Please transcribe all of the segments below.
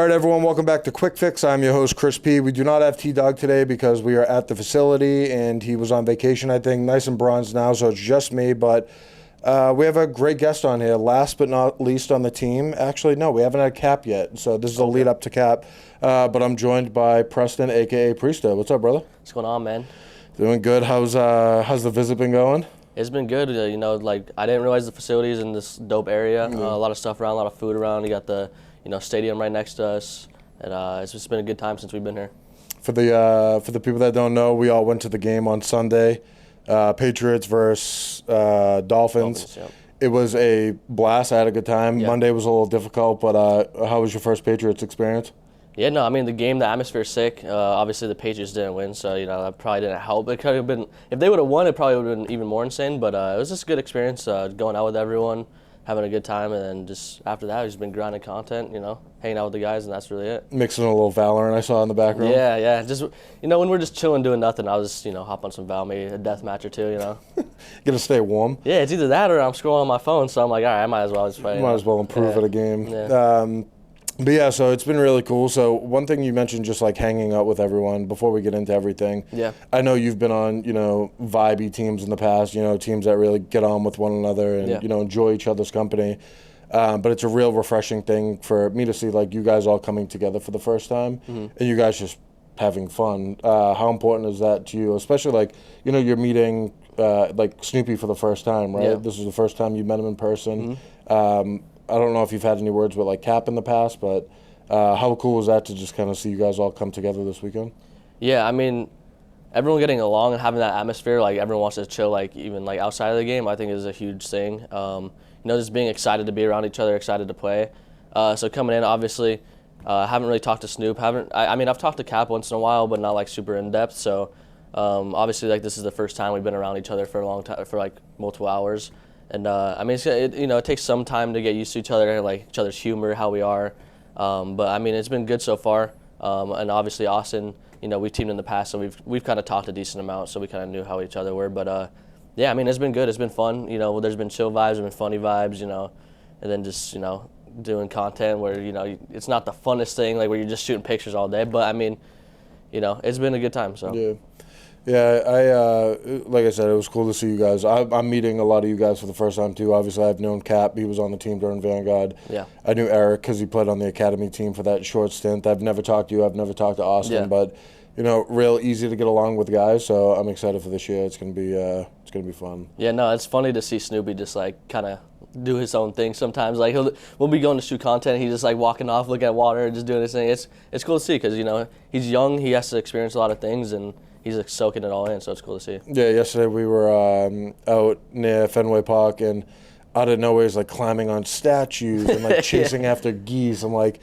right, everyone, welcome back to Quick Fix. I'm your host, Chris P. We do not have T-Dog today because we are at the facility, and he was on vacation, I think, nice and bronzed now, so it's just me, but we have a great guest on here, last but not least on the team. Actually, no, we haven't had Cap yet, so this is a lead up to Cap, but I'm joined by Preston, a.k.a. Priestahh. What's up, brother? What's going on, man? Doing good. How's the visit been going? It's been good. I didn't realize the facilities in this dope area. A lot of stuff around, a lot of food around. You got the stadium right next to us, and it's just been a good time since we've been here. For the people that don't know, we all went to the game on Sunday, Patriots versus Dolphins. Yep. It was a blast. I had a good time. Yep. Monday was a little difficult, but how was your first Patriots experience? Yeah, no, I mean, the atmosphere is sick. Obviously, the Patriots didn't win, so, that probably didn't help. It could have been, if they would have won, it probably would have been even more insane, but it was just a good experience, going out with everyone, having a good time, and then just after that, we've just been grinding content, hanging out with the guys, and that's really it. Mixing a little Valorant I saw in the background. Yeah, just, when we're just chilling, doing nothing, I'll just, hop on some Val, maybe a death match or two, Gonna stay warm? Yeah, it's either that or I'm scrolling on my phone, so I'm like, all right, I might as well just play. Might as well improve at a game. Yeah. But yeah, so it's been really cool. So one thing you mentioned, just like hanging out with everyone before we get into everything. Yeah. I know you've been on, vibey teams in the past, teams that really get on with one another and, enjoy each other's company. But it's a real refreshing thing for me to see, like, you guys all coming together for the first time and you guys just having fun. How important is that to you? Especially, like, you're meeting, like, Snoopy for the first time, right? Yeah. This is the first time you met him in person. I don't know if you've had any words with, like, Cap in the past, but how cool was that to just kind of see you guys all come together this weekend? Yeah, I mean, everyone getting along and having that atmosphere, like, everyone wants to chill, like, even, like, outside of the game, I think is a huge thing. Just being excited to be around each other, excited to play. So coming in, obviously, haven't really talked to Snoop. I've talked to Cap once in a while, but not, like, super in-depth. So, obviously, like, this is the first time we've been around each other for a long time, for, like, multiple hours. And it takes some time to get used to each other, like each other's humor, how we are. But I mean, it's been good so far. And obviously Austin, we've teamed in the past, so we've kind of talked a decent amount, so we kind of knew how each other were. But yeah, I mean, it's been good. It's been fun. There's been chill vibes, there's been funny vibes. And then just doing content where it's not the funnest thing, like where you're just shooting pictures all day. But I mean, it's been a good time. So yeah. Yeah, like I said, it was cool to see you guys. I'm meeting a lot of you guys for the first time, too. Obviously, I've known Cap. He was on the team during Vanguard. Yeah. I knew Eric because he played on the academy team for that short stint. I've never talked to you. I've never talked to Austin. Yeah. But, real easy to get along with guys. So I'm excited for this year. It's gonna be fun. Yeah, no, it's funny to see Snoopy just, like, kind of do his own thing sometimes. Like, we'll be going to shoot content. He's just, like, walking off, looking at water, and just doing his thing. It's cool to see because, he's young. He has to experience a lot of things, and he's like soaking it all in, so it's cool to see. Yeah, yesterday we were out near Fenway Park, and out of nowhere he's like climbing on statues and like chasing after geese. I'm like,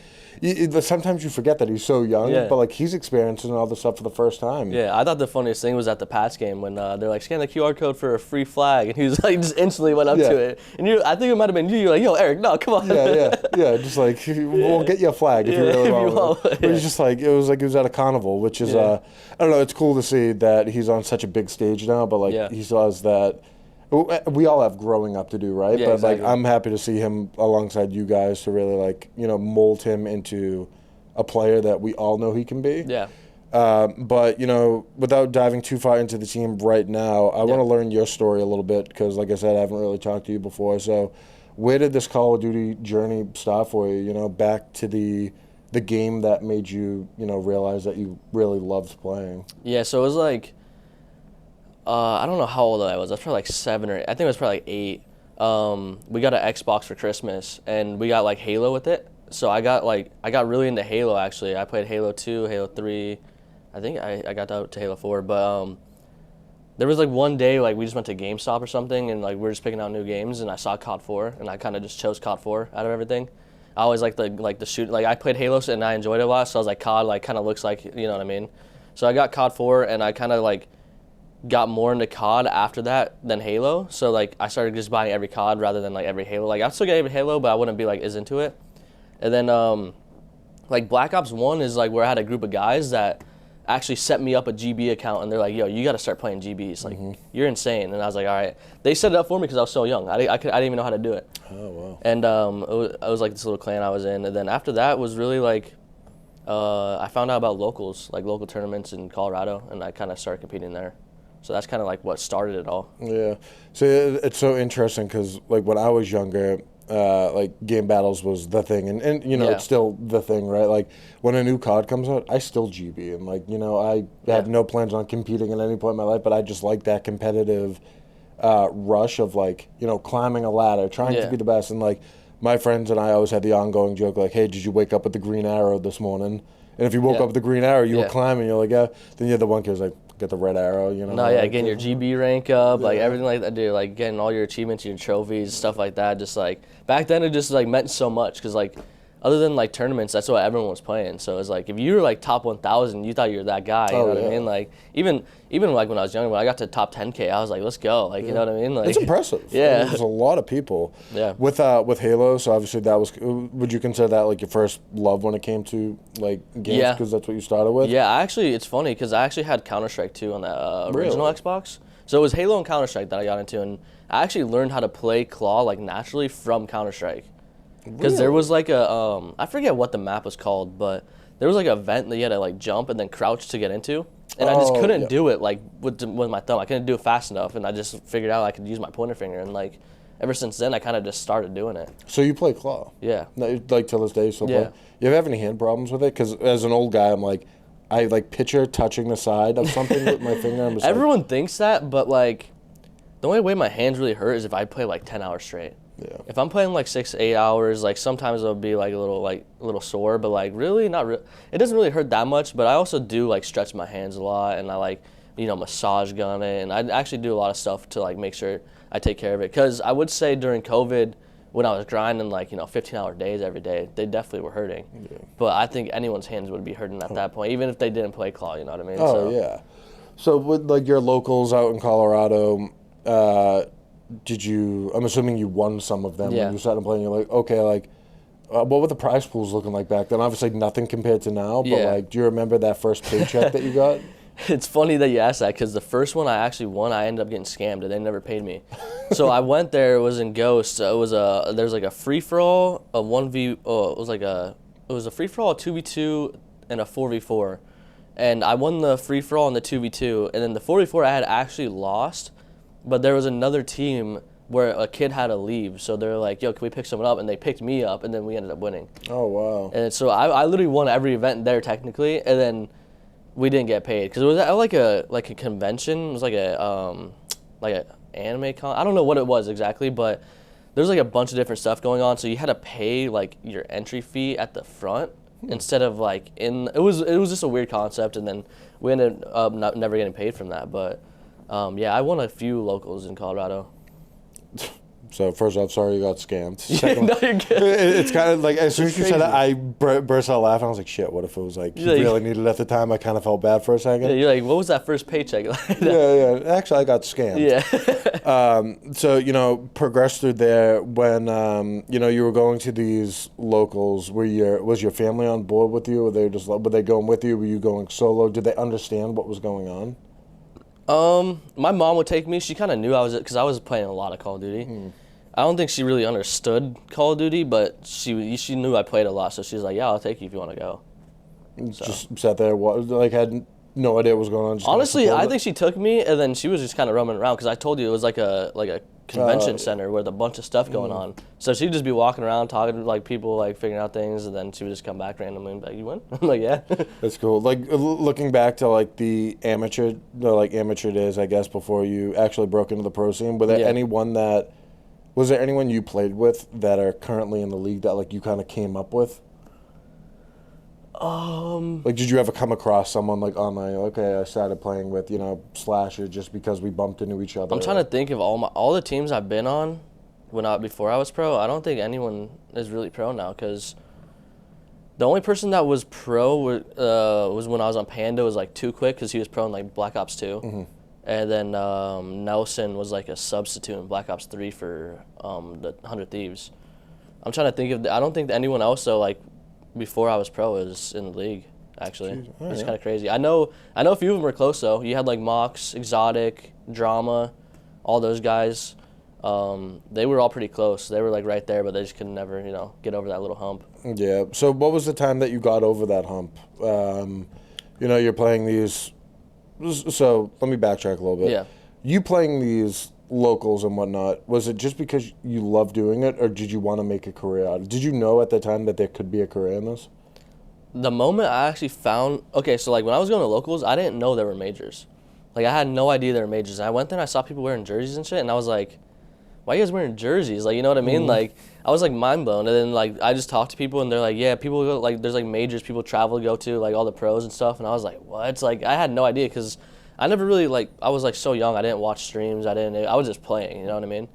sometimes you forget that he's so young, but like he's experiencing all this stuff for the first time. Yeah, I thought the funniest thing was at the Pats game when they're like, scan the QR code for a free flag, and he was like, just instantly went up to it. And I think it might have been you. You're like, yo, Eric, no, come on. Yeah, just like we'll get you a flag if you really want. But it's just like it was he was at a carnival, which is I don't know. It's cool to see that he's on such a big stage now, but like he still has that. We all have growing up to do, right? Yeah, but exactly. Like I'm happy to see him alongside you guys to really like mold him into a player that we all know he can be. Yeah. But without diving too far into the team right now, I want to learn your story a little bit because, like I said, I haven't really talked to you before. So, where did this Call of Duty journey start for you? Back to the game that made you realize that you really loved playing. Yeah. So it was like. I don't know how old I was. I was probably like 7 or 8. I think it was probably like 8. We got an Xbox for Christmas, and we got like Halo with it. So I got really into Halo, actually. I played Halo 2, Halo 3. I think I got out to Halo 4. But there was like one day, like we just went to GameStop or something, and like we were just picking out new games, and I saw COD 4, and I kind of just chose COD 4 out of everything. I always liked the shoot. Like I played Halo, and I enjoyed it a lot, so I was like, COD like kind of looks like, you know what I mean? So I got COD 4, and I kind of like got more into COD after that than Halo. So like I started just buying every COD rather than like every Halo. Like I'd still get every Halo, but I wouldn't be like as into it. And then like Black Ops 1 is like where I had a group of guys that actually set me up a GB account, and they're like, yo, you got to start playing GBs. Like, you're insane. And I was like, all right. They set it up for me because I was so young. I didn't even know how to do it. Oh, wow. And it was like this little clan I was in. And then after that was really like I found out about locals, like local tournaments in Colorado, and I kind of started competing there. So that's kind of like what started it all. Yeah. So it's so interesting because like when I was younger, like game battles was the thing, and you know Yeah. it's still the thing, right? Like when a new COD comes out, I still GB, and like you know I have no plans on competing at any point in my life, but I just like that competitive rush of like you know climbing a ladder, trying to be the best, and like my friends and I always had the ongoing joke like, hey, did you wake up with the green arrow this morning? And if you woke up with the green arrow, you were climbing. You're like, yeah. Then you had the one kid who's like, get the red arrow, you know. No, yeah, getting your GB rank up, like everything like that, dude. Like getting all your achievements, your trophies, stuff like that. Just like back then, it just like meant so much because like other than like tournaments, that's what everyone was playing. So it's like if you were like top 1,000, you thought you were that guy. You know what I mean? Like even like when I was younger, when I got to top 10K, I was like, let's go. Like you know what I mean? Like it's impressive. Yeah, there's a lot of people. Yeah. With Halo, so obviously that was. Would you consider that like your first love when it came to like games? Yeah. Because that's what you started with. Yeah, actually, it's funny because I actually had Counter-Strike 2 on the original Xbox. So it was Halo and Counter-Strike that I got into, and I actually learned how to play Claw like naturally from Counter-Strike. Because there was like a, I forget what the map was called, but there was like an event that you had to like jump and then crouch to get into. And I just couldn't do it like with my thumb. I couldn't do it fast enough, and I just figured out I could use my pointer finger. And like ever since then, I kind of just started doing it. So you play Claw? Yeah. Like till this day, you still play? You ever have any hand problems with it? Because as an old guy, I'm like, I like picture touching the side of something with my finger. I'm just Everyone thinks that, but like the only way my hands really hurt is if I play like 10 hours straight. Yeah. If I'm playing like 6, 8 hours, like sometimes it'll be like a little sore, but like really not real. It doesn't really hurt that much, but I also do like stretch my hands a lot, and I like massage gun it, and I actually do a lot of stuff to like make sure I take care of it. Because I would say during COVID, when I was grinding like 15-hour days every day, they definitely were hurting. Yeah. But I think anyone's hands would be hurting at that point, even if they didn't play Claw. You know what I mean? Oh yeah. So with like your locals out in Colorado. I'm assuming you won some of them when you started playing. You're like, okay, like, what were the prize pools looking like back then? Obviously nothing compared to now, but like, do you remember that first paycheck that you got? It's funny that you asked that because the first one I actually won, I ended up getting scammed and they never paid me. So I went there, it was in Ghost. There's like a free-for-all, it was a free-for-all, a 2v2, and a 4v4. And I won the free-for-all and the 2v2, and then the 4v4 I had actually lost. But there was another team where a kid had to leave, so they were like, yo, can we pick someone up? And they picked me up, and then we ended up winning. Oh, wow. And so I literally won every event there technically, and then we didn't get paid. Because it was at like a convention. It was like an anime con. I don't know what it was exactly, but there was like a bunch of different stuff going on, so you had to pay like your entry fee at the front instead of like in. It was just a weird concept, and then we ended up never getting paid from that, but. Yeah, I won a few locals in Colorado. So first off, sorry you got scammed. No, you're good. It's kind of like as soon as you said that, I burst out laughing. I was like, "Shit! What if it was like you really needed it at the time?" I kind of felt bad for a second. Yeah, you're like, "What was that first paycheck?" Yeah. Actually, I got scammed. Yeah. So progressed through there when you were going to these locals. Was your family on board with you? Were they going with you? Were you going solo? Did they understand what was going on? My mom would take me. She kind of knew because I was playing a lot of Call of Duty. I don't think she really understood Call of Duty, but she knew I played a lot, so she was like, "Yeah, I'll take you if you want to go." So. Just sat there, had no idea what was going on. Honestly, I think she took me, and then she was just kind of roaming around because I told you it was like a convention center with a bunch of stuff going on. So she'd just be walking around talking to like people, like figuring out things, and then she would just come back randomly and be like, "You win?" I'm like, "Yeah." That's cool. Like looking back to like the amateur days, I guess, before you actually broke into the pro scene. Was there anyone you played with that are currently in the league that like you kind of came up with? Like, did you ever come across someone like online? Okay, I started playing with Slasher just because we bumped into each other. I'm trying to think of all the teams I've been on before I was pro. I don't think anyone is really pro now because the only person that was pro was when I was on Panda was like Too Quick because he was pro in like Black Ops 2. And then Nelson was like a substitute in Black Ops 3 for the 100 Thieves. I'm trying to think of I don't think anyone else though like before I was pro is in the league actually. It's kind of crazy. I know a few of them were close though. You had like Mox, Exotic, Drama, all those guys. They were all pretty close. They were like right there, but they just could never, get over that little hump. Yeah. So what was the time that you got over that hump? You're playing these. So let me backtrack a little bit. Yeah. You playing these locals and whatnot, was it just because you love doing it, or did you want to make a career out of it? Did you know at the time that there could be a career in this? The moment I actually found, okay, so like when I was going to locals, I didn't know there were majors. Like I had no idea there were majors. And I went there and I saw people wearing jerseys and shit, and I was like, why are you guys wearing jerseys? Like, you know what I mean? Like, I was like mind blown. And then like I just talked to people and they're like, yeah, people go, like there's like majors people travel to go to, like all the pros and stuff. And I was like, what? It's like I had no idea because I never really I was like so young. I didn't watch streams. I was just playing. You know what I mean?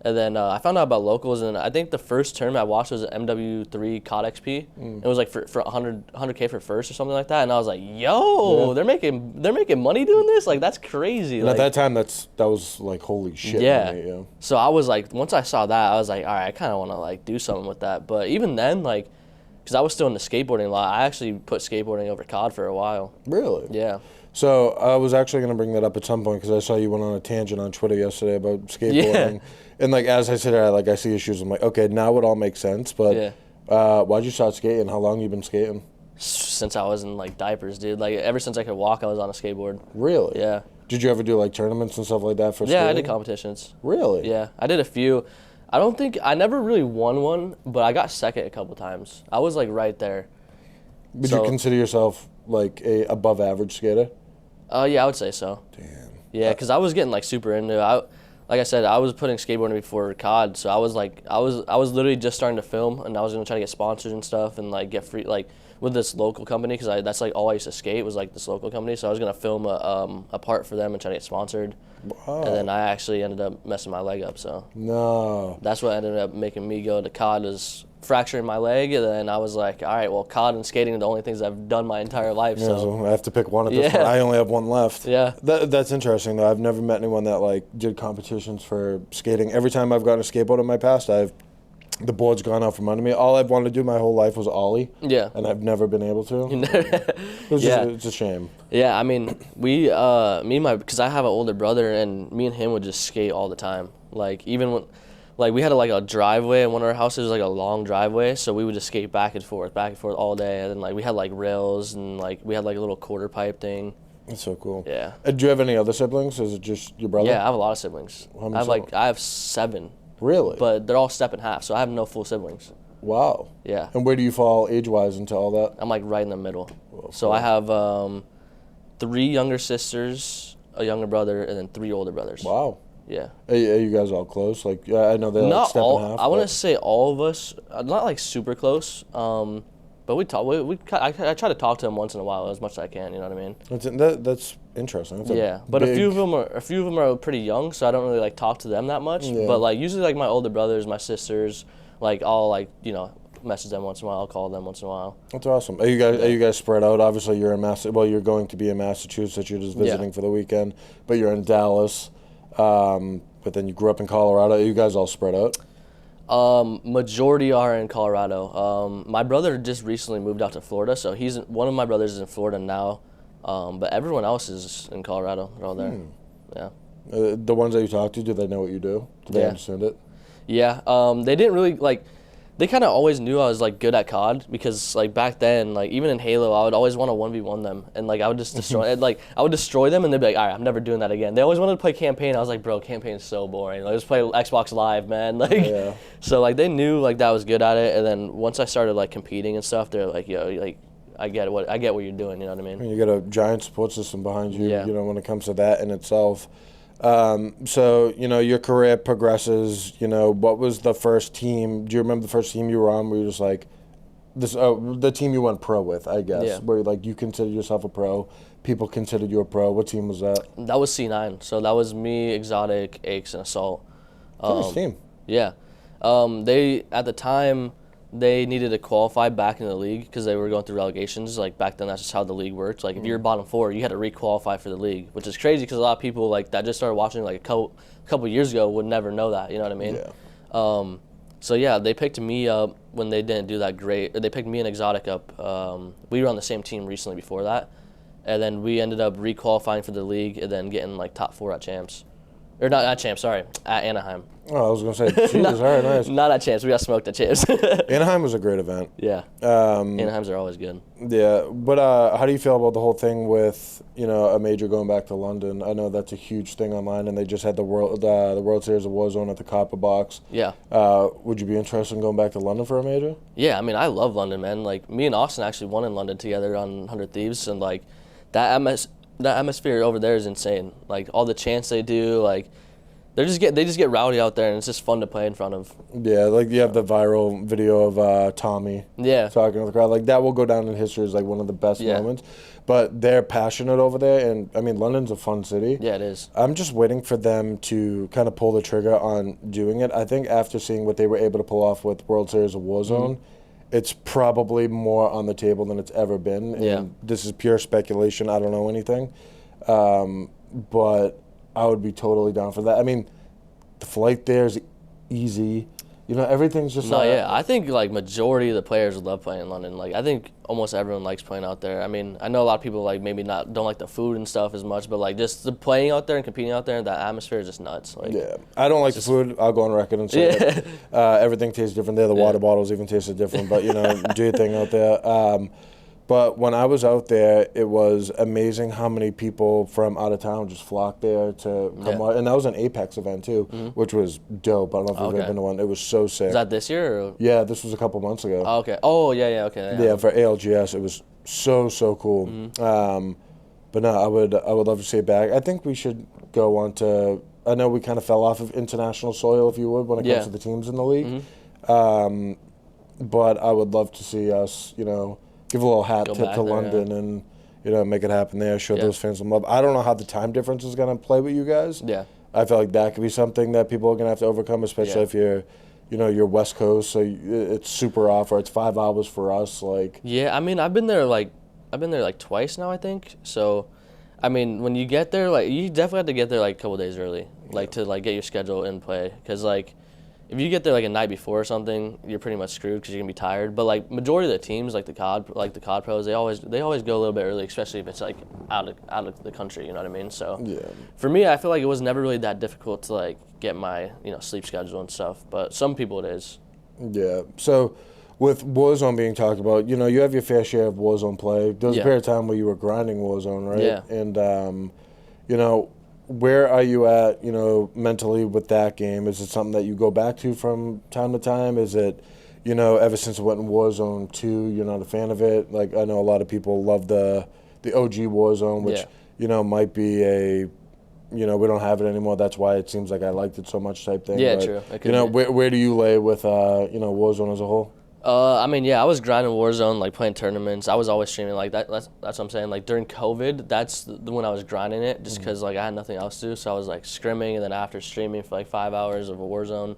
And then I found out about locals, and I think the first tournament I watched was MW3 COD XP. It was like for 100K for first or something like that. And I was like, yo, they're making money doing this. Like that's crazy. And like, at that time, that was like holy shit. Yeah. Money, So I was like, once I saw that, I was like, all right, I kind of want to like do something with that. But even then, like, because I was still in the skateboarding a lot, I actually put skateboarding over COD for a while. Really? Yeah. So I was actually going to bring that up at some point because I saw you went on a tangent on Twitter yesterday about skateboarding. Yeah. And like as I sit there, I see issues. I'm like, okay, now it all makes sense. But why'd you start skating? How long you been skating? Since I was in like diapers, dude. Like ever since I could walk, I was on a skateboard. Really? Yeah. Did you ever do like tournaments and stuff like that for skating? Yeah, I did competitions. Really? Yeah, I did a few. I never really won one, but I got second a couple times. I was like right there. Would you consider yourself like a above average skater? Yeah, I would say so. Damn. Yeah, because I was getting like super into it. Like I said, I was putting skateboarding before COD, so I was literally just starting to film, and I was gonna try to get sponsors and stuff, and like get free like with this local company because that's like all I used to skate was like this local company. So I was gonna film a part for them and try to get sponsored. Wow. And then I actually ended up messing my leg up. So no, that's what ended up making me go to COD, is fracturing my leg. And then I was like, all right, well, COD and skating are the only things I've done my entire life. So I have to pick one at this point. I only have one left. Yeah. That's interesting though. I've never met anyone that like did competitions for skating. Every time I've gotten a skateboard in my past, the board's gone out from under me. All I've wanted to do my whole life was ollie. Yeah. And I've never been able to. It's a shame. Yeah, I mean, because I have an older brother, and me and him would just skate all the time. Like, even when, like, we had a driveway in one of our houses, like a long driveway, so we would just skate back and forth all day. And then, like, we had, like, rails, and, like, we had, like, a little quarter pipe thing. That's so cool. Yeah. Do you have any other siblings? Is it just your brother? Yeah, I have a lot of siblings. How many I have 7. Really? But they're all step in half, so I have no full siblings. Wow. Yeah. And where do you fall age-wise into all that? I'm like right in the middle. Well, so I have 3 younger sisters, a younger brother, and then 3 older brothers. Wow. Yeah. Are you guys all close? Like, I know they're like step in half. I wouldn't say all of us. Not like super close. But we talk. I try to talk to them once in a while as much as I can. You know what I mean? That's interesting. But a few of them are pretty young, so I don't really like talk to them that much. Yeah. But like usually like my older brothers, my sisters, like I'll message them once in a while. I'll call them once in a while. That's awesome. Are you guys spread out? Obviously, you're you're going to be in Massachusetts. You're just visiting for the weekend, but you're in Dallas. But then you grew up in Colorado. Are you guys all spread out? Majority are in Colorado. My brother just recently moved out to Florida, so one of my brothers is in Florida now. But everyone else is in Colorado. They're all there. Yeah. The ones that you talk to, do they know what you do? Do they understand it? Yeah. They didn't really they kind of always knew I was like good at COD because like back then, like even in Halo, I would always want to 1v1 them, and like I would just destroy I would destroy them, and they'd be like, all right, I'm never doing that again. They always wanted to play campaign. I was like, bro, campaign is so boring. Like, just play Xbox Live, man. So like they knew like that I was good at it, and then once I started like competing and stuff, they're like, yo, like I get what you're doing. You know what I mean? You got a giant support system behind you. Yeah. You know, when it comes to that in itself. So, your career progresses, what was the first team? Do you remember the first team you were on where you were just like, the team you went pro with, I guess, where like you considered yourself a pro, people considered you a pro. What team was that? That was C9. So that was me, Exotic, Aches, and Assault. Nice team. Yeah. At the time, they needed to qualify back in the league because they were going through relegations. Like back then, that's just how the league worked. Like if you were bottom 4, you had to re-qualify for the league, which is crazy because a lot of people like that just started watching like a couple years ago would never know that. You know what I mean? Yeah. So yeah, they picked me up when they didn't do that great. Or they picked me and Exotic up. We were on the same team recently before that, and then we ended up re-qualifying for the league and then getting like top 4 at champs. Or not Champs, sorry, at Anaheim. Oh, I was going to say, Jesus, all right, nice. Not at Champs. We got smoked at Champs. Anaheim was a great event. Yeah. Anaheims are always good. Yeah, but how do you feel about the whole thing with, a major going back to London? I know that's a huge thing online, and they just had the World Series of Warzone at the Copper Box. Yeah. Would you be interested in going back to London for a major? Yeah, I mean, I love London, man. Like, me and Austin actually won in London together on 100 Thieves, and, like, that atmosphere over there is insane. Like, all the chants they do, like, they just get rowdy out there, and it's just fun to play in front of. Yeah, like you have the viral video of Tommy talking to the crowd. Like, that will go down in history as, like, one of the best moments. But they're passionate over there, and, I mean, London's a fun city. Yeah, it is. I'm just waiting for them to kind of pull the trigger on doing it. I think after seeing what they were able to pull off with World Series of Warzone, it's probably more on the table than it's ever been. And this is pure speculation. I don't know anything. But I would be totally down for that. I mean, the flight there is easy. Everything's just... I think, like, majority of the players love playing in London. Like, I think almost everyone likes playing out there. I mean, I know a lot of people, like, maybe don't like the food and stuff as much, but, like, just the playing out there and competing out there, that atmosphere is just nuts. Like, yeah. I don't like the food. I'll go on record and say that. Everything tastes different there. The water bottles even tasted different. But, do your thing out there. But when I was out there, it was amazing how many people from out of town just flocked there to come out. And that was an Apex event, too, which was dope. I don't know if you've ever been to one. It was so sick. Was that this year? Or? Yeah, this was a couple months ago. Oh, okay. Oh, yeah, okay. Yeah, for ALGS, it was so cool. But no, I would love to see it back. I think we should go on to... I know we kind of fell off of international soil, if you would, when it comes to the teams in the league. But I would love to see us, give a little hat tip to London and, make it happen there, show those fans some love. I don't know how the time difference is going to play with you guys. Yeah. I feel like that could be something that people are going to have to overcome, especially if you're, you're West Coast, so it's super off, or it's 5 hours for us. Like. Yeah, I mean, I've been there like twice now, I think. So, I mean, when you get there, like, you definitely have to get there like a couple days early, like to like get your schedule in play, because like, if you get there like a night before or something, you're pretty much screwed because you're gonna be tired. But like majority of the teams, like the COD pros, they always go a little bit early, especially if it's like out of the country. You know what I mean? So for me, I feel like it was never really that difficult to like get my sleep schedule and stuff. But some people it is. Yeah. So with Warzone being talked about, you have your fair share of Warzone play. There was a period of time where you were grinding Warzone, right? Yeah. And where are you at, mentally with that game? Is it something that you go back to from time to time? Is it, ever since it went in Warzone 2, you're not a fan of it? Like, I know a lot of people love the OG Warzone, which, might be a, we don't have it anymore. That's why it seems like I liked it so much type thing. Yeah, but, true. Where do you lay with, Warzone as a whole? I mean, I was grinding Warzone, like playing tournaments. I was always streaming like that. That's what I'm saying. Like during COVID, that's the when I was grinding it, just because like I had nothing else to do. So I was like scrimming, and then after streaming for like 5 hours of a Warzone.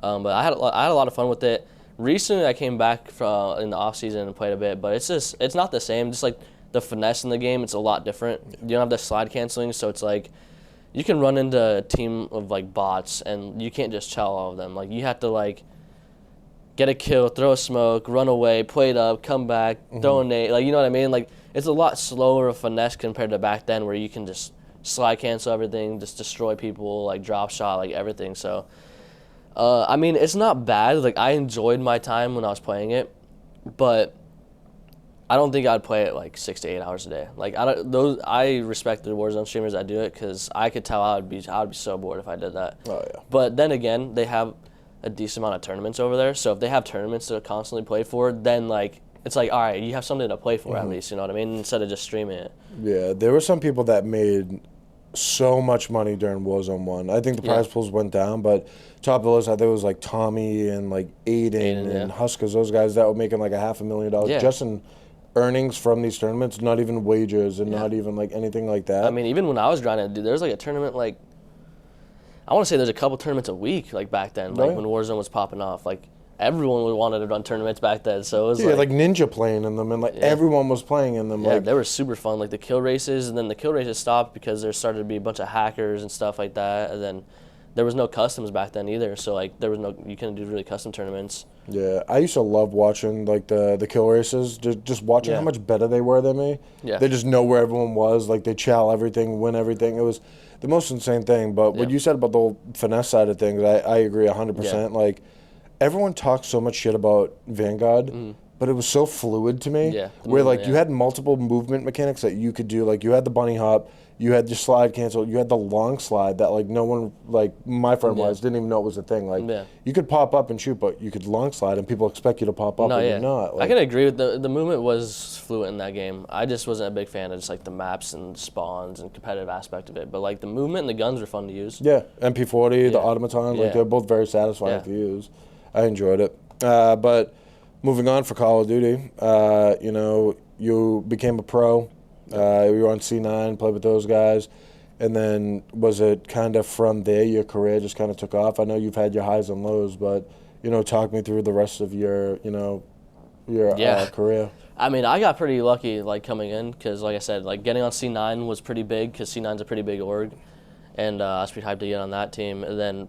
But I had a lot of fun with it. Recently, I came back from in the off season and played a bit, but it's not the same. Just like the finesse in the game, it's a lot different. You don't have the slide canceling, so it's like you can run into a team of like bots, and you can't just chow all of them. Like you have to like get a kill, throw a smoke, run away, play it up, come back, throw a nade. Like, you know what I mean? Like, it's a lot slower of finesse compared to back then where you can just slide cancel everything, just destroy people, like drop shot, like everything. So, I mean, it's not bad. Like, I enjoyed my time when I was playing it, but I don't think I'd play it like 6 to 8 hours a day. Like, I respect the Warzone streamers that do it because I could tell I'd be so bored if I did that. Oh, yeah. But then again, they have a decent amount of tournaments over there. So if they have tournaments to constantly play for, then like it's like, all right, you have something to play for at least, you know what I mean? Instead of just streaming it. Yeah, there were some people that made so much money during Warzone 1. I think the prize pools went down, but top of the list, I think it was like Tommy and like Aiden and Huskers, those guys that were making like $500,000 just in earnings from these tournaments, not even wagers and not even like anything like that. I mean, even when I was grinding, dude, there was like a tournament like, I want to say there's a couple tournaments a week, like back then, like when Warzone was popping off. Like everyone wanted to run tournaments back then, so it was like Ninja playing in them, and like everyone was playing in them. Yeah, like, they were super fun, like the kill races, and then the kill races stopped because there started to be a bunch of hackers and stuff like that, and then there was no customs back then either, so like you couldn't do really custom tournaments. Yeah, I used to love watching like the kill races, just watching how much better they were than me. Yeah. They just know where everyone was, like they chow everything, win everything. the most insane thing. But what you said about the whole finesse side of things, I agree 100%. Like, everyone talks so much shit about Vanguard, but it was so fluid to me. Yeah, where like you had multiple movement mechanics that you could do. Like you had the bunny hop, you had your slide cancel, you had the long slide that like no one, like my friend didn't even know it was a thing. Like you could pop up and shoot, but you could long slide and people expect you to pop up and you're not. Like, I can agree with the movement was fluent in that game. I just wasn't a big fan of just like the maps and spawns and competitive aspect of it. But like the movement and the guns were fun to use. Yeah, MP40, the automatons, like they're both very satisfying to use. I enjoyed it. But moving on for Call of Duty, you know, you became a pro. You were on C9, played with those guys. And then was it kind of from there your career just kind of took off? I know you've had your highs and lows, but, you know, talk me through the rest of your, you know, your career. I mean, I got pretty lucky, like, coming in because, like I said, like, getting on C9 was pretty big because C9's a pretty big org. And I was pretty hyped to get on that team. And then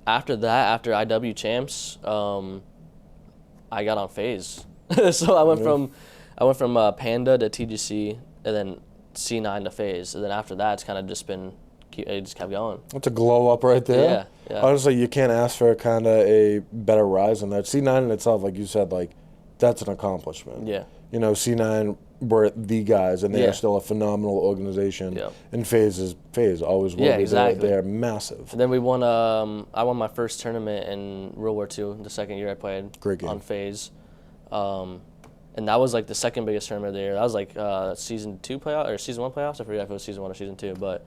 after that, after IW Champs, I got on FaZe. So I went from Panda to TGC, and then C9 to FaZe, and then after that, it's kind of just been, it just kept going. That's a glow up right there. Yeah. Honestly, you can't ask for kind of a better rise than that. C9 in itself, like you said, like that's an accomplishment. Yeah. You know, C9 were the guys, and they are still a phenomenal organization. Yeah. And FaZe always will be. Exactly. They're massive. And then we won. I won my first tournament in World War II, the second year I played. Great game. On FaZe. And that was like the second biggest tournament of the year. That was like season 2 playoff or season 1 playoffs. I forget if it was season 1 or season 2, but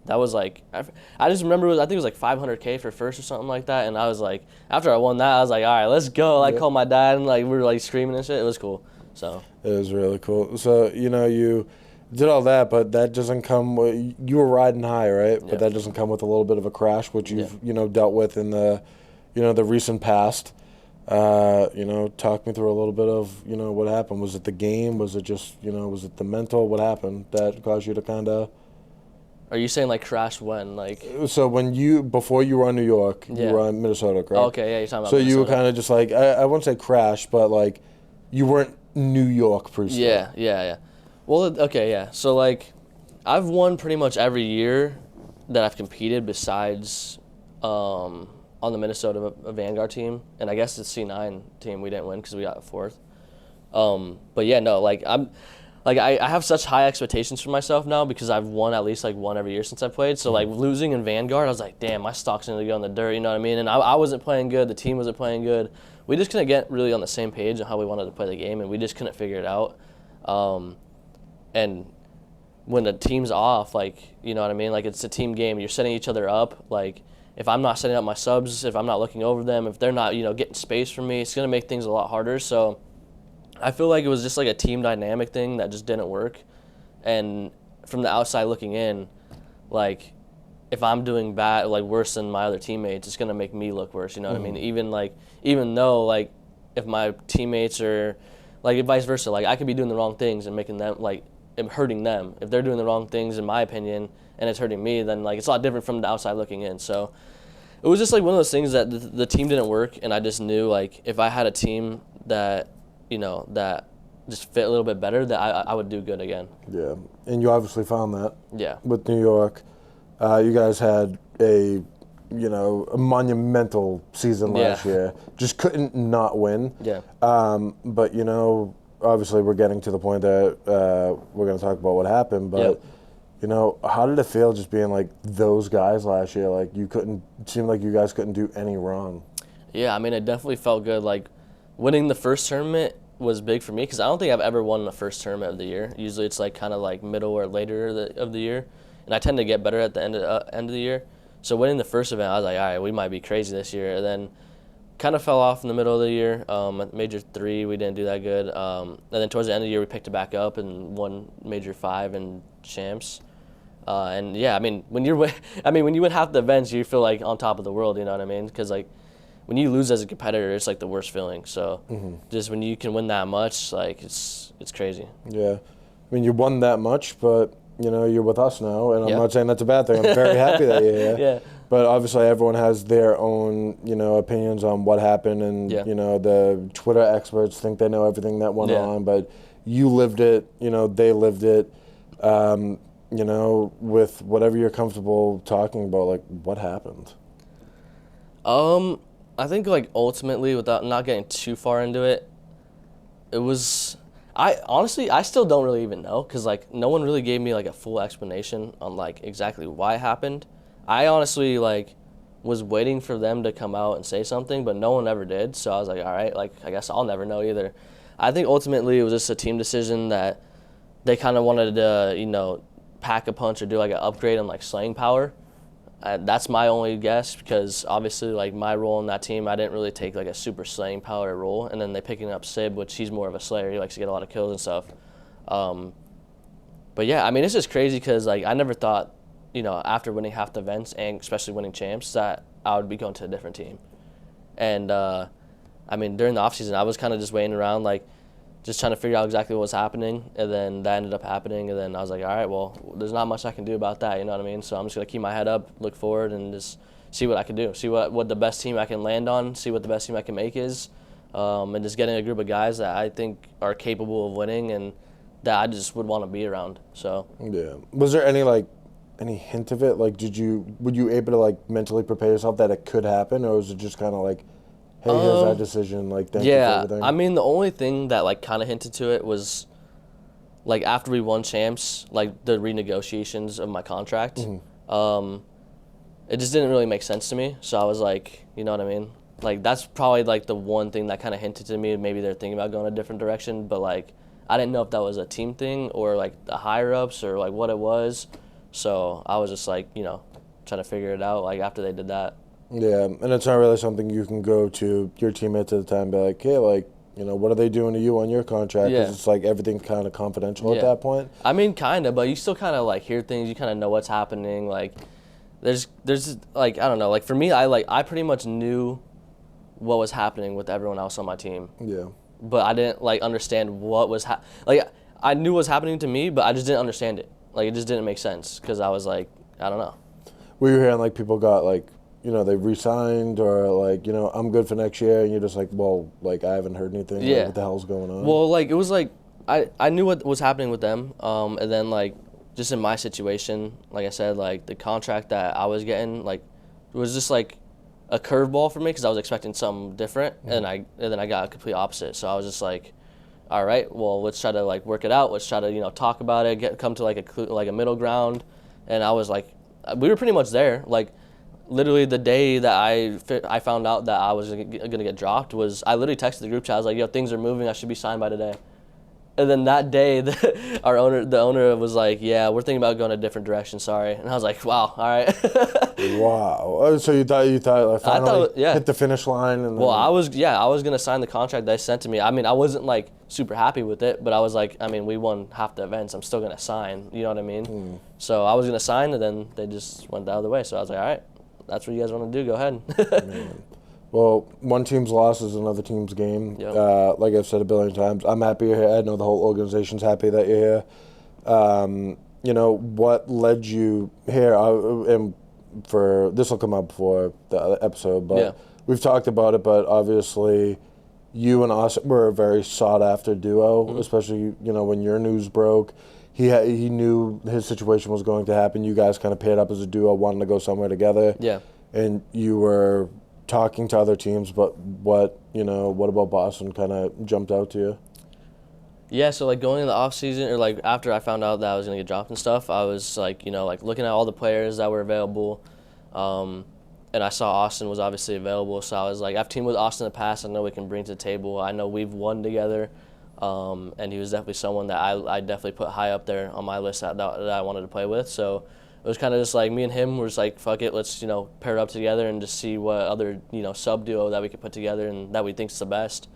that was like I just remember I think it was like $500K for first or something like that. And I was like, after I won that, I was like, all right, let's go. I called my dad and like we were like screaming and shit. It was cool. So it was really cool. So you know you did all that, but that doesn't come with, you were riding high, right? But that doesn't come with a little bit of a crash, which you've you know dealt with in the the recent past. You know, talk me through a little bit of, you know, what happened. Was it the game? Was it just, you know, was it the mental? What happened that caused you to kind of... Are you saying, like, crash when? Like, so when before you were on New York, you were on Minnesota, correct? Oh, okay, yeah, you're talking about So Minnesota. you were kind of just like, I wouldn't say crash, but, like, you weren't New York Priestahh. Yeah. Well, okay, yeah. So, like, I've won pretty much every year that I've competed besides... on the Minnesota Vanguard team, and I guess the C9 team we didn't win because we got 4th. But yeah, no, like I have such high expectations for myself now because I've won at least like one every year since I played. So like losing in Vanguard, I was like, damn, my stock's gonna go in the dirt. You know what I mean? And I wasn't playing good. The team wasn't playing good. We just couldn't get really on the same page on how we wanted to play the game, and we just couldn't figure it out. And when the team's off, like, you know what I mean? Like, it's a team game. You're setting each other up. Like, if I'm not setting up my subs, if I'm not looking over them, if they're not, you know, getting space from me, it's going to make things a lot harder. So I feel like it was just like a team dynamic thing that just didn't work. And from the outside looking in, like, if I'm doing bad, like worse than my other teammates, it's going to make me look worse, you know what I mean? Even though, like, if my teammates are, like, vice versa, like, I could be doing the wrong things and making them, like, hurting them. If they're doing the wrong things, in my opinion, and it's hurting me, then, like, it's a lot different from the outside looking in. So it was just, like, one of those things that the team didn't work, and I just knew, like, if I had a team that, you know, that just fit a little bit better, that I would do good again. Yeah, and you obviously found that. Yeah. With New York. You guys had a monumental season last year. Just couldn't not win. Yeah. But, you know, obviously we're getting to the point that we're going to talk about what happened, but, you know, how did it feel just being, like, those guys last year? Like, it seemed like you guys couldn't do any wrong. Yeah, I mean, it definitely felt good. Like, winning the first tournament was big for me because I don't think I've ever won the first tournament of the year. Usually it's, like, kind of, like, middle or later of the year, and I tend to get better at the end of the year. So winning the first event, I was like, all right, we might be crazy this year. And then kind of fell off in the middle of the year. At Major 3, we didn't do that good. And then towards the end of the year, we picked it back up and won Major 5 and Champs. And yeah, I mean, when you win half the events, you feel like on top of the world. You know what I mean? Because like when you lose as a competitor, it's like the worst feeling. So just when you can win that much, like it's crazy. Yeah, I mean, you won that much, but you know you're with us now, and I'm not saying that's a bad thing. I'm very happy that you're here. Yeah. But obviously, everyone has their own, you know, opinions on what happened, and you know, the Twitter experts think they know everything that went on. But you lived it, you know, they lived it. you know, with whatever you're comfortable talking about, like, what happened? I think like ultimately, without not getting too far into it, it was. I honestly, I still don't really even know because like no one really gave me like a full explanation on like exactly why it happened. I honestly like was waiting for them to come out and say something, but no one ever did. So I was like, all right, like I guess I'll never know either. I think ultimately it was just a team decision that they kind of wanted to, pack a punch or do like an upgrade on like slaying power. That's my only guess because obviously like my role in that team, I didn't really take like a super slaying power role, and then they picking up Sib, which he's more of a slayer. He likes to get a lot of kills and stuff. But yeah, I mean it's just crazy because like I never thought, after winning half the events and especially winning champs, that I would be going to a different team. And I mean during the off season, I was kind of just waiting around like just trying to figure out exactly what was happening, and then that ended up happening, and then I was like, all right, well, there's not much I can do about that, you know what I mean? So I'm just going to keep my head up, look forward, and just see what I can do, see what the best team I can land on, see what the best team I can make is, and just getting a group of guys that I think are capable of winning and that I just would want to be around. So Yeah. Was there any hint of it? Like, were you able to like mentally prepare yourself that it could happen, or was it just kind of like, hey, here's our decision, like, thank you for everything? I mean, the only thing that like kind of hinted to it was like after we won champs, like the renegotiations of my contract. It just didn't really make sense to me. So I was like, you know what I mean? Like that's probably like the one thing that kind of hinted to me maybe they're thinking about going a different direction. But like I didn't know if that was a team thing or like the higher ups or like what it was. So I was just like, trying to figure it out like after they did that. Yeah, and it's not really something you can go to your teammates at the time and be like, hey, like, what are they doing to you on your contract? Because it's like everything kind of confidential at that point. I mean, kind of, but you still kind of like hear things. You kind of know what's happening. Like, there's like I don't know. Like for me, I pretty much knew what was happening with everyone else on my team. Yeah. But I didn't like understand what was like I knew what was happening to me, but I just didn't understand it. Like it just didn't make sense because I was like, I don't know. Were you hearing like people got like, they re-signed or like, I'm good for next year, and you're just like, well, like I haven't heard anything. Yeah. Like, what the hell's going on? Well, like it was like I knew what was happening with them, and then like just in my situation, like I said, like the contract that I was getting, like it was just like a curveball for me because I was expecting something different, and then I got a complete opposite. So I was just like, all right, well let's try to like work it out. Let's try to talk about it, come to like a middle ground, and I was like, we were pretty much there. Like literally the day that I found out that I was gonna get dropped was I literally texted the group chat. I was like, yo, things are moving. I should be signed by today. And then that day, the owner was like, yeah, we're thinking about going a different direction. Sorry. And I was like, wow, all right. Wow. So you thought like finally hit the finish line? And well, I was gonna sign the contract they sent to me. I mean, I wasn't like super happy with it, but I was like, I mean, we won half the events. I'm still gonna sign. You know what I mean? So I was gonna sign, and then they just went the other way. So I was like, all right, that's what you guys want to do. Go ahead. Well, one team's loss is another team's game. Yep. Like I've said a billion times, I'm happy you're here. I know the whole organization's happy that you're here. What led you here? And for this will come out before the other episode, but we've talked about it. But obviously, you and Austin were a very sought after duo, especially when your news broke. He knew his situation was going to happen. You guys kind of paired up as a duo, wanting to go somewhere together. Yeah. And you were talking to other teams, but what about Boston kind of jumped out to you? Yeah, so like going in the off season or like after I found out that I was gonna get dropped and stuff, I was like, like looking at all the players that were available, and I saw Austin was obviously available, so I was like, I've teamed with Austin in the past, I know we can bring to the table, I know we've won together, and he was definitely someone that I definitely put high up there on my list that I wanted to play with, so it was kind of just like me and him were just like, fuck it, let's pair up together and just see what other sub duo that we could put together and that we think's the best.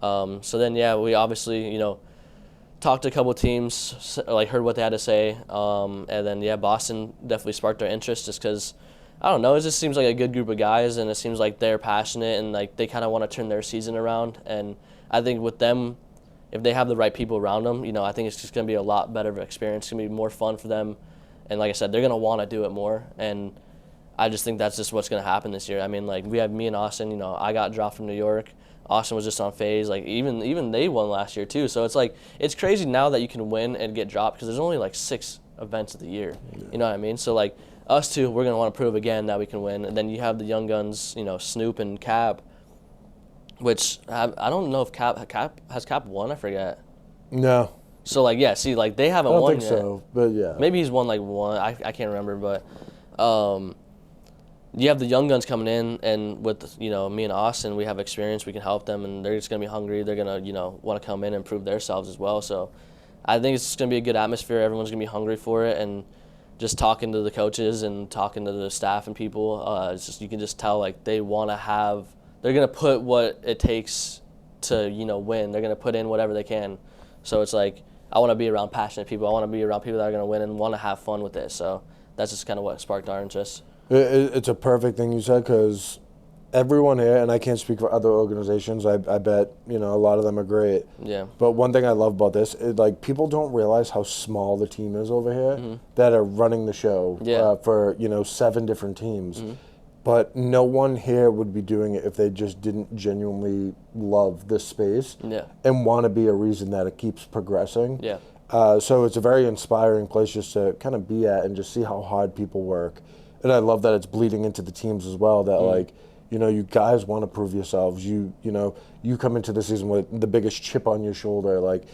So then we obviously talked to a couple teams, like heard what they had to say, and then Boston definitely sparked our interest just because I don't know, it just seems like a good group of guys, and it seems like they're passionate and like they kind of want to turn their season around, and I think with them, if they have the right people around them, I think it's just going to be a lot better of an experience. It's going to be more fun for them. And like I said, they're going to want to do it more. And I just think that's just what's going to happen this year. I mean, like, we have me and Austin, I got dropped from New York. Austin was just on phase. Like, even they won last year, too. So it's like, it's crazy now that you can win and get dropped because there's only like 6 events of the year. You know what I mean? So like us two, we're gonna want to prove again that we can win. And then you have the young guns, you know, Snoop and Cap, which I don't know if Cap won. I forget. No. So like yeah, see like they haven't won yet. I don't think so, but yeah. Maybe he's won like one. I can't remember, but you have the young guns coming in, and with, you know, me and Austin, we have experience. We can help them, and they're just gonna be hungry. They're gonna, you know, want to come in and prove themselves as well. So I think it's gonna be a good atmosphere. Everyone's gonna be hungry for it, and just talking to the coaches and talking to the staff and people, it's just, you can just tell like they want to have. They're gonna put what it takes to, you know, win. They're gonna put in whatever they can. So it's like I want to be around passionate people. I want to be around people that are gonna win and want to have fun with it. So that's just kind of what sparked our interest. It's a perfect thing you said, because everyone here, and I can't speak for other organizations, I bet, you know, a lot of them are great. Yeah. But one thing I love about this is, like, people don't realize how small the team is over here that are running the show for, you know, 7 different teams. But no one here would be doing it if they just didn't genuinely love this space and want to be a reason that it keeps progressing. Yeah. So it's a very inspiring place just to kind of be at and just see how hard people work. And I love that it's bleeding into the teams as well, that like, you know, you guys want to prove yourselves. You know, you come into the season with the biggest chip on your shoulder. Like,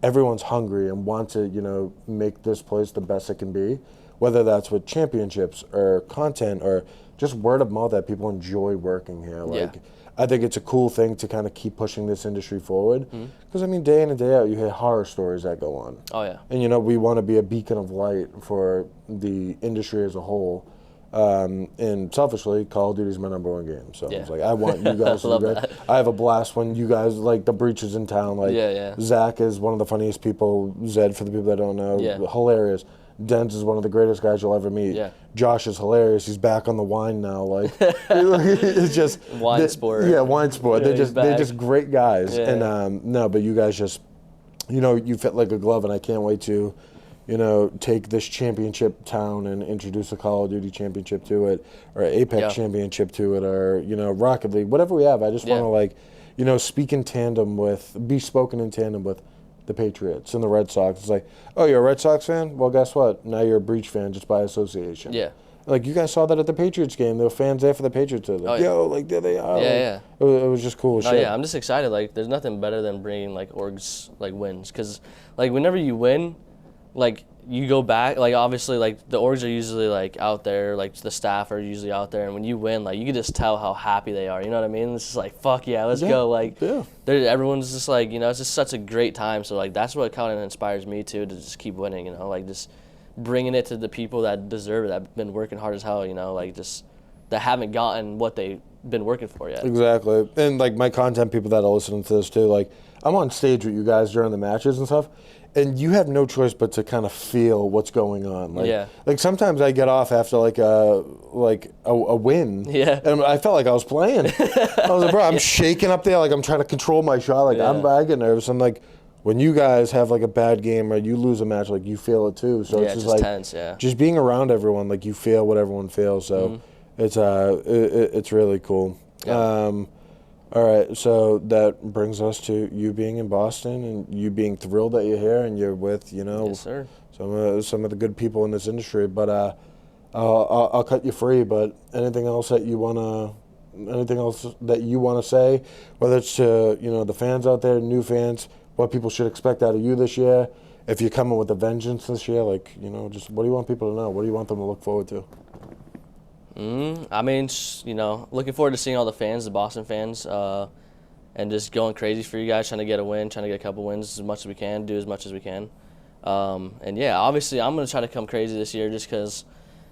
everyone's hungry and want to, you know, make this place the best it can be, whether that's with championships or content or just word of mouth that people enjoy working here. Like, I think it's a cool thing to kind of keep pushing this industry forward. Because, I mean, day in and day out, you hear horror stories that go on. Oh, yeah. And, you know, we want to be a beacon of light for the industry as a whole. And selfishly, Call of Duty is my #1 game. So it's like, I want you guys to be great. I have a blast when you guys, like, the breaches in town. Like, Zach is one of the funniest people. Zed, for the people that don't know, hilarious. Dens is one of the greatest guys you'll ever meet. Josh is hilarious. He's back on the wine now. Like, it's just wine sport. Yeah, wine sport. They're just great guys. And no, but you guys just, you know, you fit like a glove, and I can't wait to, you know, take this championship town and introduce a Call of Duty championship to it, or an Apex championship to it, or, you know, Rocket League, whatever we have. I just want to, like, you know, be spoken in tandem with the Patriots and the Red Sox. It's like, oh, you're a Red Sox fan? Well, guess what? Now you're a Breach fan just by association. Yeah. Like, you guys saw that at the Patriots game. There were fans there for the Patriots. Like, yo, like, there they are. Yeah, like, it was just cool as shit. Yeah, I'm just excited. Like, there's nothing better than bringing, like, orgs, like, wins. Because, like, whenever you win, like, you go back, like, obviously, like, the orgs are usually, like, out there, like, the staff are usually out there, and when you win, like, you can just tell how happy they are, you know what I mean? It's just like, fuck yeah, let's go, like, everyone's just like, you know, it's just such a great time, so, like, that's what kind of inspires me, too, to just keep winning, you know, like, just bringing it to the people that deserve it, that have been working hard as hell, you know, like, just, that haven't gotten what they've been working for yet. Exactly, and, like, my content people that are listening to this, too, like, I'm on stage with you guys during the matches and stuff, and you have no choice but to kind of feel what's going on. Like, like sometimes I get off after like a win. And I felt like I was playing. I was like, bro, I'm shaking up there. Like, I'm trying to control my shot. Like, I get nervous. I'm like, when you guys have like a bad game or you lose a match, like, you feel it too. So it's just like tense, just being around everyone, like, you feel what everyone feels. So it's really cool. All right, so that brings us to you being in Boston and you being thrilled that you're here and you're with, you know, some of the good people in this industry. But I'll cut you free. But anything else that you wanna say, whether it's to, you know, the fans out there, new fans, what people should expect out of you this year, if you're coming with a vengeance this year, like, you know, just what do you want people to know? What do you want them to look forward to? I mean, you know, looking forward to seeing all the fans, the Boston fans, and just going crazy for you guys, trying to get a win, trying to get a couple wins as much as we can, do as much as we can. And yeah, obviously I'm going to try to come crazy this year just because,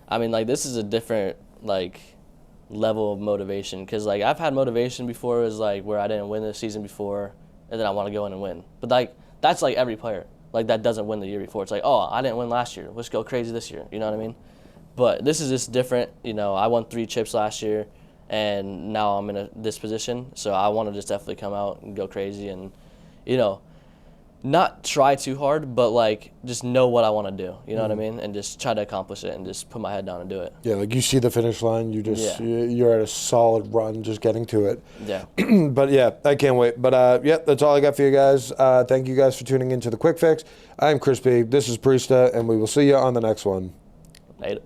I mean, like, this is a different, like, level of motivation. Because, like, I've had motivation before, it was like where I didn't win the season before, and then I want to go in and win. But, like, that's like every player, like, that doesn't win the year before. It's like, oh, I didn't win last year, let's go crazy this year. You know what I mean? But this is just different. You know, I won 3 chips last year, and now I'm in this position. So I want to just definitely come out and go crazy and, you know, not try too hard, but like just know what I want to do. You know what I mean? And just try to accomplish it and just put my head down and do it. Yeah, like you see the finish line, you're at a solid run just getting to it. Yeah. But yeah, I can't wait. But yeah, that's all I got for you guys. Thank you guys for tuning into the Quick Fix. I'm Chris B. This is Priestahh, and we will see you on the next one. Later.